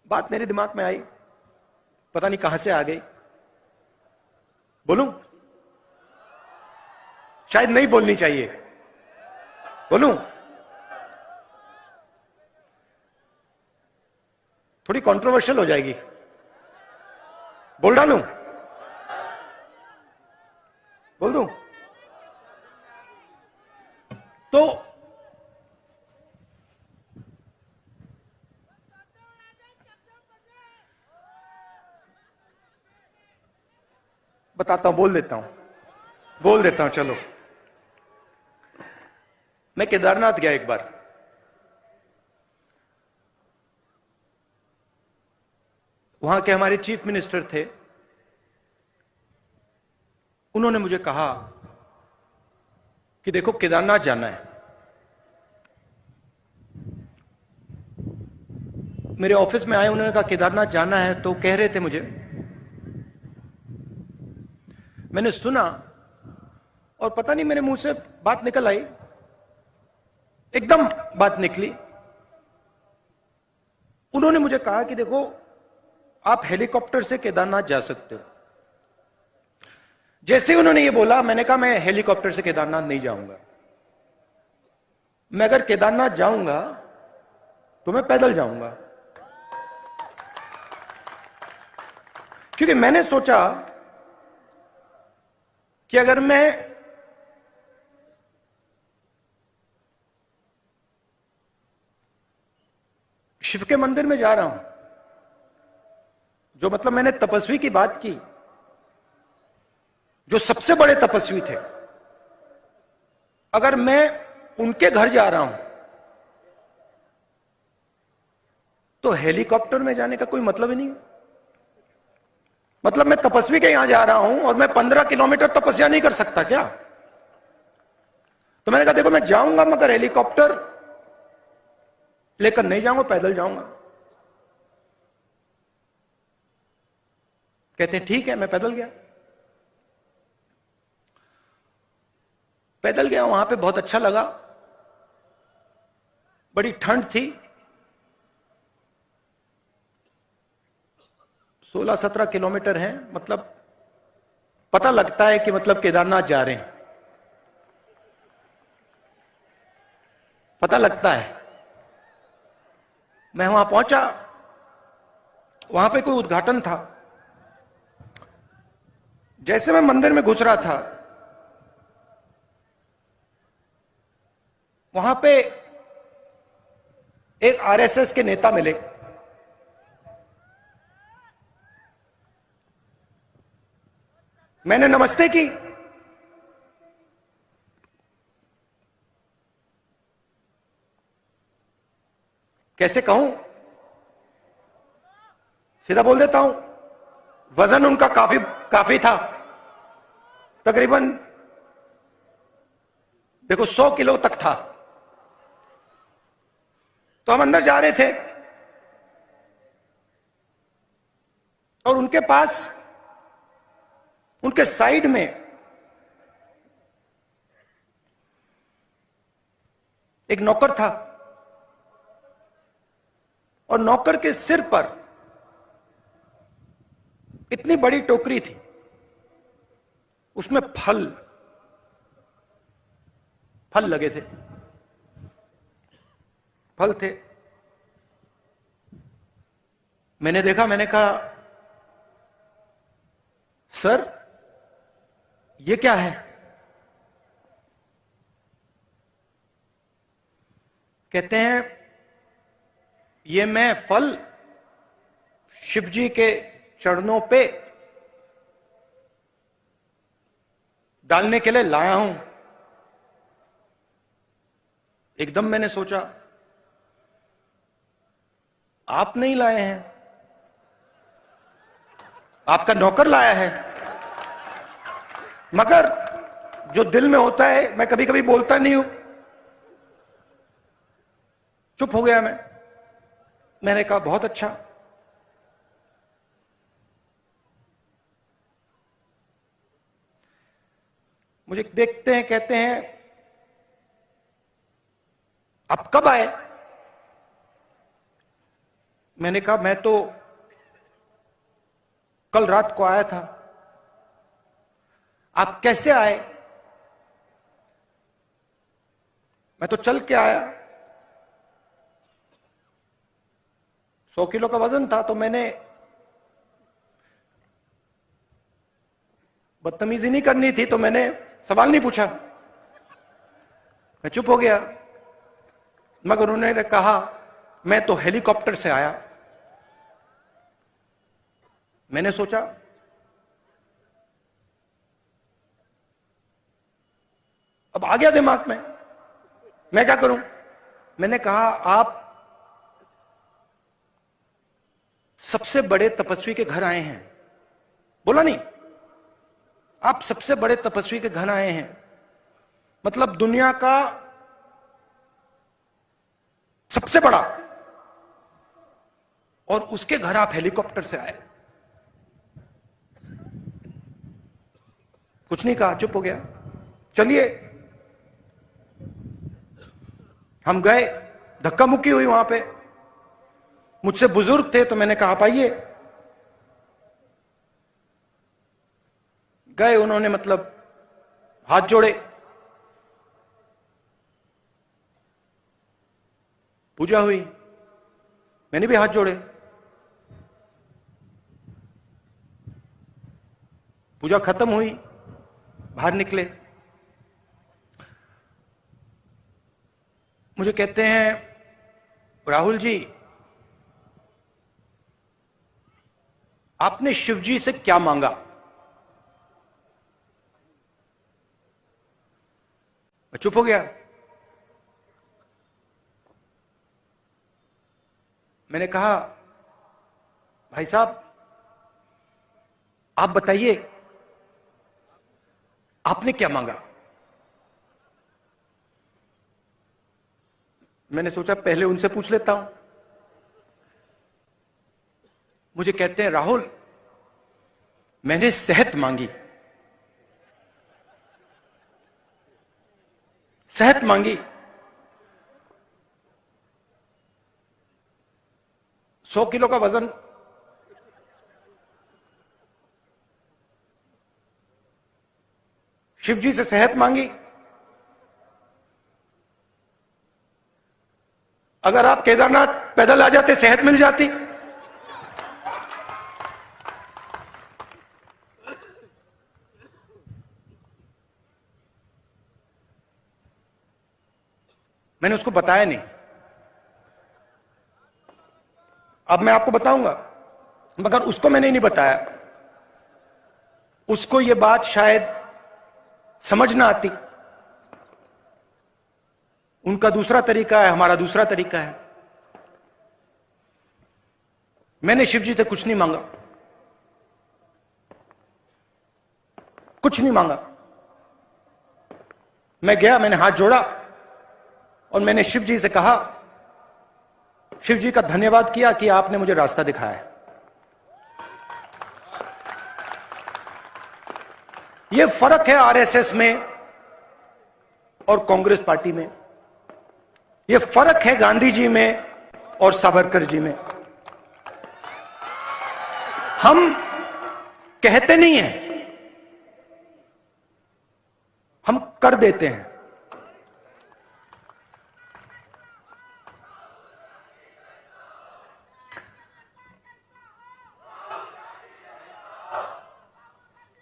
बात मेरे दिमाग में आई, पता नहीं कहां से आ गई। बोलूं? शायद नहीं बोलनी चाहिए। बोलूं? थोड़ी कंट्रोवर्शियल हो जाएगी। बोल डालूं? बोल दूं? तो बताता हूं, बोल देता हूं। चलो, मैं केदारनाथ गया एक बार। वहां के हमारे चीफ मिनिस्टर थे। उन्होंने मुझे कहा कि देखो, केदारनाथ जाना है। मेरे ऑफिस में आए, उन्होंने कहा केदारनाथ जाना है, तो कह रहे थे मुझे। मैंने सुना और पता नहीं मेरे मुंह से बात निकल आई, एकदम बात निकली। उन्होंने मुझे कहा कि देखो, आप हेलीकॉप्टर से केदारनाथ जा सकते हो। जैसे ही उन्होंने ये बोला, मैंने कहा मैं हेलीकॉप्टर से केदारनाथ नहीं जाऊंगा। मैं अगर केदारनाथ जाऊंगा तो मैं पैदल जाऊंगा। क्योंकि मैंने सोचा कि अगर मैं शिव के मंदिर में जा रहा हूं, जो मतलब मैंने तपस्वी की बात की, जो सबसे बड़े तपस्वी थे, अगर मैं उनके घर जा रहा हूं तो हेलीकॉप्टर में जाने का कोई मतलब ही नहीं है। मतलब मैं तपस्वी के यहां जा रहा हूं और मैं 15 किलोमीटर तपस्या नहीं कर सकता क्या? तो मैंने कहा देखो, मैं जाऊंगा मगर हेलीकॉप्टर लेकर नहीं जाऊंगा, पैदल जाऊंगा। कहते हैं ठीक है। मैं पैदल गया। वहां पे बहुत अच्छा लगा। बड़ी ठंड थी। 16-17 किलोमीटर है। मतलब पता लगता है कि मतलब केदारनाथ जा रहे हैं, पता लगता है। मैं वहां पहुंचा। वहां पे कोई उद्घाटन था। जैसे मैं मंदिर में घुस रहा था, वहां पे एक आरएसएस के नेता मिले। मैंने नमस्ते की। कैसे कहूं, सीधा बोल देता हूं, वजन उनका काफी था। तकरीबन देखो 100 किलो तक था। तो हम अंदर जा रहे थे और उनके पास, उनके साइड में एक नौकर था और नौकर के सिर पर इतनी बड़ी टोकरी थी, उसमें फल लगे थे, फल थे। मैंने देखा, मैंने कहा सर ये क्या है? कहते हैं ये मैं फल शिव जी के चरणों पे डालने के लिए लाया हूं। एकदम मैंने सोचा आप नहीं लाए हैं, आपका नौकर लाया है। मगर जो दिल में होता है, मैं कभी कभी बोलता नहीं हूं। चुप हो गया मैं। मैंने कहा बहुत अच्छा। मुझे देखते हैं, कहते हैं आप कब आए? मैंने कहा मैं तो कल रात को आया था। आप कैसे आए? मैं तो चल के आया। 100 किलो का वजन था, तो मैंने बदतमीजी नहीं करनी थी, तो मैंने सवाल नहीं पूछा, मैं चुप हो गया। मगर उन्होंने कहा मैं तो हेलीकॉप्टर से आया। मैंने सोचा अब आ गया दिमाग में, मैं क्या करूं। मैंने कहा आप सबसे बड़े तपस्वी के घर आए हैं। बोला नहीं, आप सबसे बड़े तपस्वी के घर आए हैं, मतलब दुनिया का सबसे बड़ा, और उसके घर आप हेलीकॉप्टर से आए। कुछ नहीं कहा, चुप हो गया। चलिए, हम गए, धक्का मुक्की हुई वहां पे। मुझसे बुजुर्ग थे, तो मैंने कहा आप आइए। गए, उन्होंने मतलब हाथ जोड़े, पूजा हुई, मैंने भी हाथ जोड़े, पूजा खत्म हुई, बाहर निकले। मुझे कहते हैं राहुल जी, आपने शिव जी से क्या मांगा? मैं चुप हो गया। मैंने कहा भाई साहब आप बताइए आपने क्या मांगा? मैंने सोचा पहले उनसे पूछ लेता हूं। मुझे कहते हैं राहुल मैंने सेहत मांगी। सेहत मांगी। 100 किलो का वजन, शिव जी से सेहत मांगी। अगर आप केदारनाथ पैदल आ जाते सेहत मिल जाती। मैंने उसको बताया नहीं। अब मैं आपको बताऊंगा, मगर उसको मैंने नहीं बताया। उसको यह बात शायद समझ ना आती। उनका दूसरा तरीका है, हमारा दूसरा तरीका है। मैंने शिव जी से कुछ नहीं मांगा, कुछ नहीं मांगा। मैं गया, मैंने हाथ जोड़ा और मैंने शिव जी से कहा, शिव जी का धन्यवाद किया कि आपने मुझे रास्ता दिखाया है। यह फर्क है आरएसएस में और कांग्रेस पार्टी में। यह फर्क है गांधी जी में और सावरकर जी में। हम कहते नहीं हैं, हम कर देते हैं।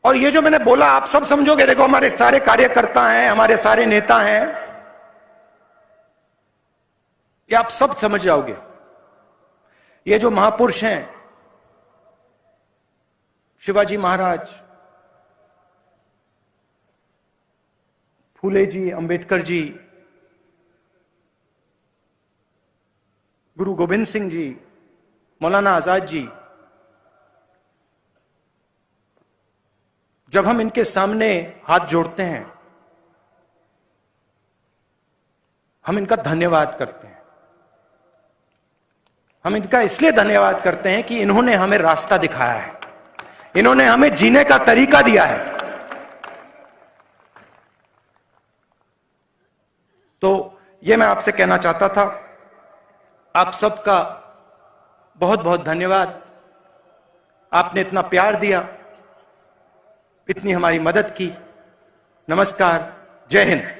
और ये जो मैंने बोला आप सब समझोगे। देखो हमारे सारे कार्यकर्ता हैं, हमारे सारे नेता हैं, ये आप सब समझ जाओगे। ये जो महापुरुष हैं, शिवाजी महाराज, फूले जी, अंबेडकर जी, गुरु गोविंद सिंह जी, मौलाना आजाद जी, जब हम इनके सामने हाथ जोड़ते हैं, हम इनका धन्यवाद करते हैं। हम इनका इसलिए धन्यवाद करते हैं कि इन्होंने हमें रास्ता दिखाया है, इन्होंने हमें जीने का तरीका दिया है। तो यह मैं आपसे कहना चाहता था। आप सबका बहुत बहुत धन्यवाद। आपने इतना प्यार दिया, इतनी हमारी मदद की। नमस्कार, जय हिंद।